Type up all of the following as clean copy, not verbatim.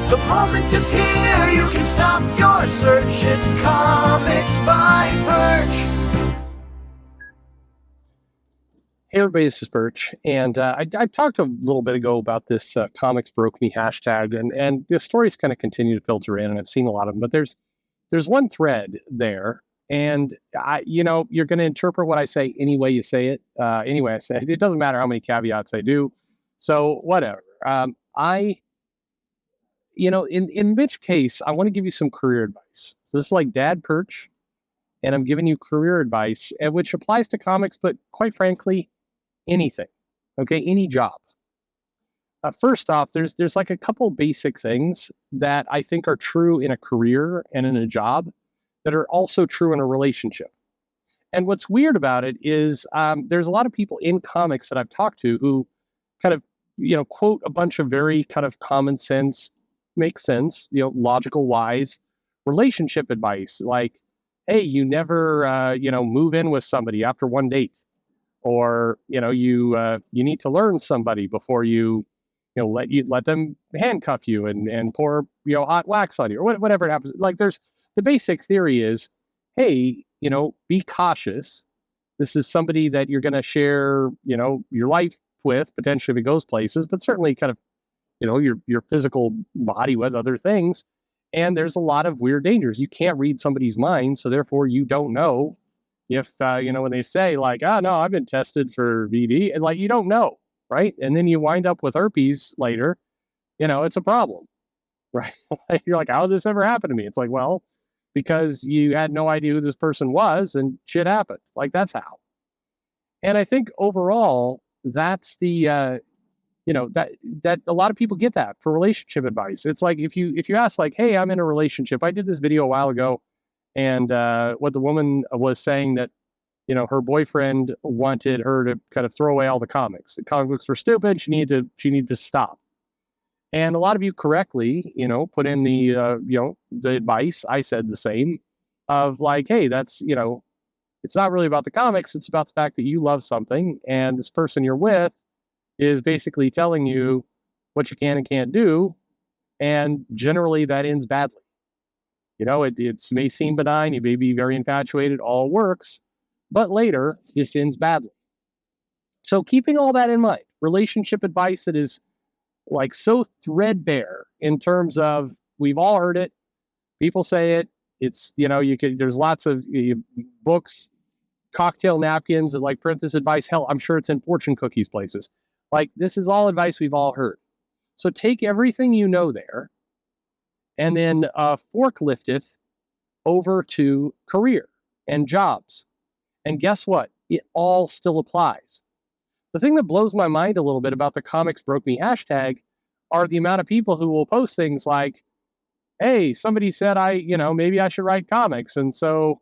The moment is here, you can stop your search. It's Comics by Perch. Hey everybody, this is Perch, and I talked a little bit ago about this comics broke me hashtag, and the stories kind of continue to filter in, and I've seen a lot of them, but there's one thread there, and you're going to interpret what I say any way you say it, anyway I say it. It doesn't matter how many caveats I do, so whatever. In which case, I want to give you some career advice. So this is like Dad Perch, and I'm giving you career advice, which applies to comics, but quite frankly, anything, okay, any job. First off, there's like a couple basic things that I think are true in a career and in a job that are also true in a relationship. And what's weird about it is there's a lot of people in comics that I've talked to who kind of, quote a bunch of very kind of common sense, makes sense, logical, wise relationship advice, like, hey, you never, move in with somebody after one date. Or you need to learn somebody before you let them handcuff you and pour hot wax on you, or whatever it happens. Like, there's the basic theory is, hey, be cautious. This is somebody that you're going to share your life with, potentially if it goes places, but certainly kind of your physical body with other things. And there's a lot of weird dangers. You can't read somebody's mind, so therefore you don't know if, when they say like, oh, no, I've been tested for VD, and like, you don't know, right? And then you wind up with herpes later, it's a problem, right? You're like, how did this ever happen to me? It's like, well, because you had no idea who this person was and shit happened. Like, that's how. And I think overall, that's the, that a lot of people get that for relationship advice. It's like, if you ask like, hey, I'm in a relationship. I did this video a while ago. And what the woman was saying that, her boyfriend wanted her to kind of throw away all the comics. The comic books were stupid. She needed to stop. And a lot of you correctly, put in the, the advice. I said the same of like, hey, that's, it's not really about the comics. It's about the fact that you love something. And this person you're with is basically telling you what you can and can't do. And generally that ends badly. It may seem benign, you may be very infatuated, all works, but later this ends badly. So keeping all that in mind, relationship advice that is like so threadbare in terms of, we've all heard it, people say it, it's, there's lots of books, cocktail napkins that like print this advice. Hell, I'm sure it's in fortune cookies places. Like, this is all advice we've all heard. So take everything there, and then forklift it over to career and jobs. And guess what? It all still applies. The thing that blows my mind a little bit about the comics broke me hashtag are the amount of people who will post things like, hey, somebody said maybe I should write comics. And so,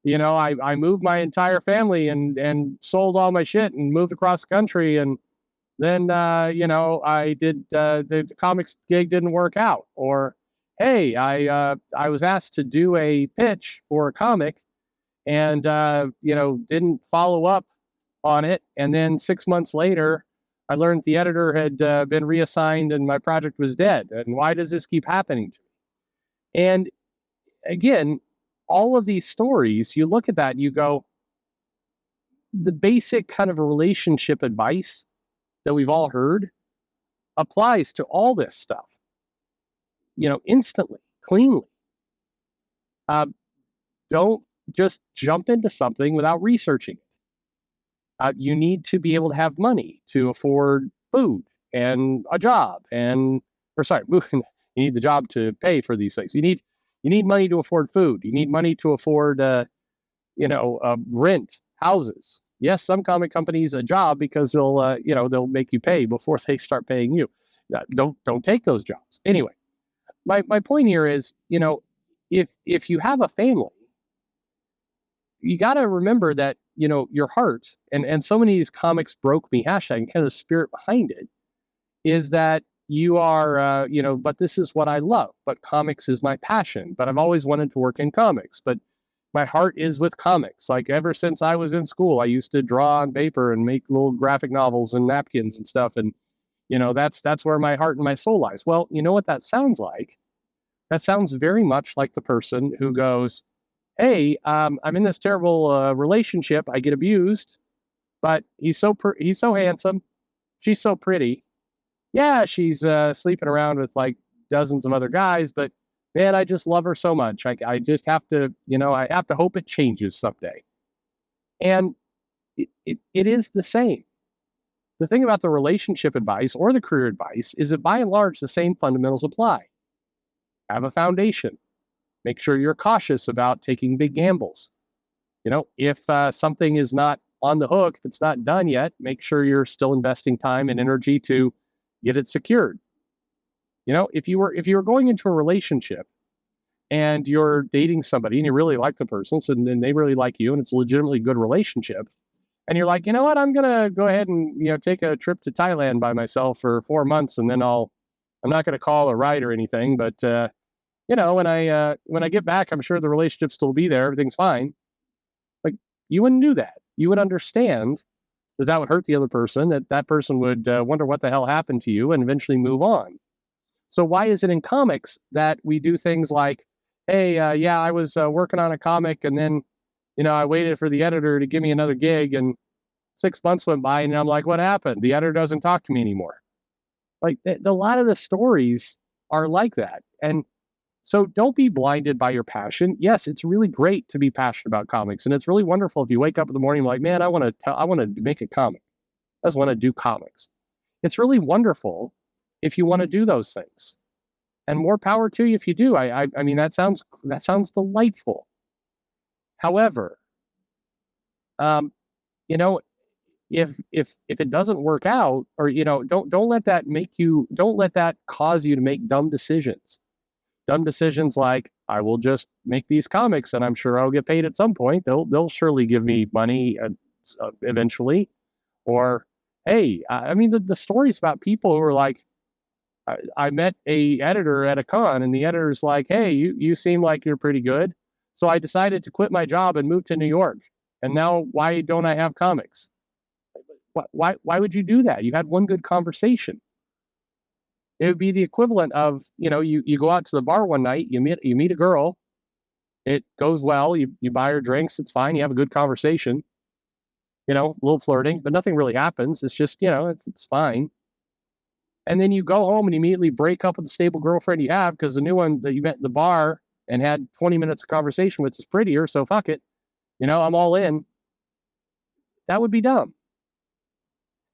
I moved my entire family and sold all my shit and moved across the country. And then, I did, the comics gig didn't work out. Or, hey, I was asked to do a pitch for a comic and, didn't follow up on it. And then 6 months later, I learned the editor had been reassigned and my project was dead. And why does this keep happening to me? And again, all of these stories, you look at that and you go, the basic kind of relationship advice that we've all heard applies to all this stuff. Instantly, cleanly. Don't just jump into something without researching it. You need to be able to have money to afford food and a job, you need the job to pay for these things. You need money to afford food. You need money to afford, rent houses. Yes, some comic companies a job because they'll make you pay before they start paying you. Don't take those jobs. Anyway. My point here is, if you have a family, you got to remember that, your heart, and so many of these comics broke me hashtag, and kind of the spirit behind it is that you are, but this is what I love, but comics is my passion, but I've always wanted to work in comics, but my heart is with comics. Like, ever since I was in school, I used to draw on paper and make little graphic novels and napkins and stuff. And, That's where my heart and my soul lies. Well, you know what that sounds like? That sounds very much like the person who goes, hey, I'm in this terrible relationship. I get abused, but he's so handsome. She's so pretty. Yeah, she's sleeping around with like dozens of other guys, but man, I just love her so much. I just have to, I have to hope it changes someday. And it is the same. The thing about the relationship advice or the career advice is that by and large, the same fundamentals apply. Have a foundation. Make sure you're cautious about taking big gambles. If something is not on the hook, if it's not done yet, make sure you're still investing time and energy to get it secured. If you were going into a relationship and you're dating somebody and you really like the person, and then they really like you, and it's a legitimately good relationship, and you're like, you know what, I'm gonna go ahead and take a trip to Thailand by myself for 4 months, and then I'm not gonna call a ride or anything, but when I get back, I'm sure the relationship still be there, everything's fine. Like, you wouldn't do that. You would understand that would hurt the other person, that person would wonder what the hell happened to you and eventually move on. So why is it in comics that we do things like, hey, yeah, I was working on a comic, and then, I waited for the editor to give me another gig, and 6 months went by, and I'm like, what happened? The editor doesn't talk to me anymore. Like, a lot of the stories are like that. And so don't be blinded by your passion. Yes, it's really great to be passionate about comics, and it's really wonderful if you wake up in the morning like, man, I want to make a comic. I just want to do comics. It's really wonderful if you want to do those things, and more power to you if you do. I mean, that sounds delightful. However, you know, if it doesn't work out, or don't let that cause you to make dumb decisions. Dumb decisions like, I will just make these comics and I'm sure I'll get paid at some point. They'll surely give me money eventually. Or, hey, I mean, the stories about people who are like, I met a editor at a con, and the editor's like, hey, you seem like you're pretty good, so I decided to quit my job and move to New York. And now why don't I have comics? Why would you do that? You had one good conversation. It would be the equivalent of, you go out to the bar one night, you meet a girl, it goes well, you buy her drinks, it's fine, you have a good conversation, a little flirting, but nothing really happens. It's just, it's fine. And then you go home and immediately break up with the stable girlfriend you have because the new one that you met at the bar and had 20 minutes of conversation with is prettier, so fuck it. I'm all in. That would be dumb.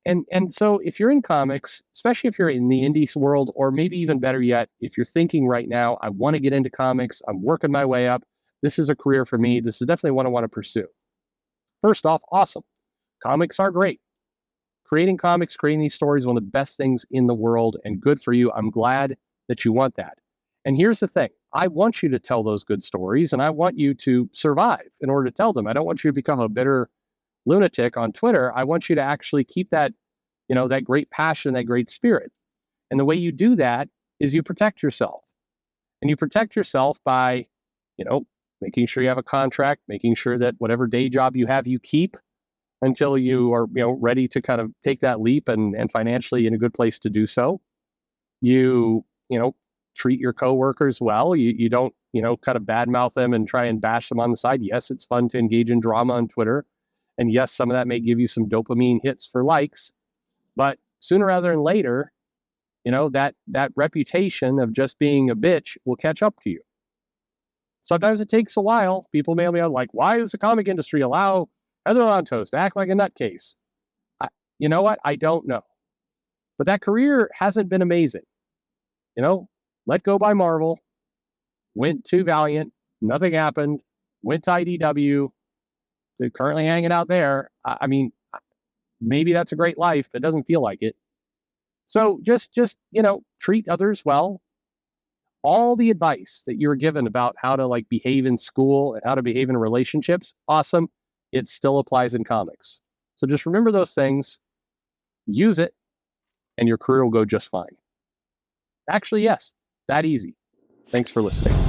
And so if you're in comics, especially if you're in the indie world, or maybe even better yet, if you're thinking right now, I want to get into comics, I'm working my way up, this is a career for me, this is definitely what I want to pursue. First off, awesome. Comics are great. Creating comics, creating these stories, one of the best things in the world, and good for you. I'm glad that you want that. And here's the thing. I want you to tell those good stories, and I want you to survive in order to tell them. I don't want you to become a bitter lunatic on Twitter. I want you to actually keep that, that great passion, that great spirit. And the way you do that is you protect yourself. And you protect yourself by, making sure you have a contract, making sure that whatever day job you have, you keep until you are, ready to kind of take that leap and financially in a good place to do so. You treat your coworkers well. You don't, kind of badmouth them and try and bash them on the side. Yes, it's fun to engage in drama on Twitter. And yes, some of that may give you some dopamine hits for likes, but sooner rather than later, that reputation of just being a bitch will catch up to you. Sometimes it takes a while. People may be like, why does the comic industry allow Heather Lantos to act like a nutcase? You know what? I don't know. But that career hasn't been amazing. Let go by Marvel, went to Valiant, nothing happened, went to IDW, they're currently hanging out there. I mean, maybe that's a great life. It doesn't feel like it. So just treat others well. All the advice that you were given about how to behave in school and how to behave in relationships, awesome. It still applies in comics. So just remember those things, use it, and your career will go just fine. Actually, yes, that easy. Thanks for listening.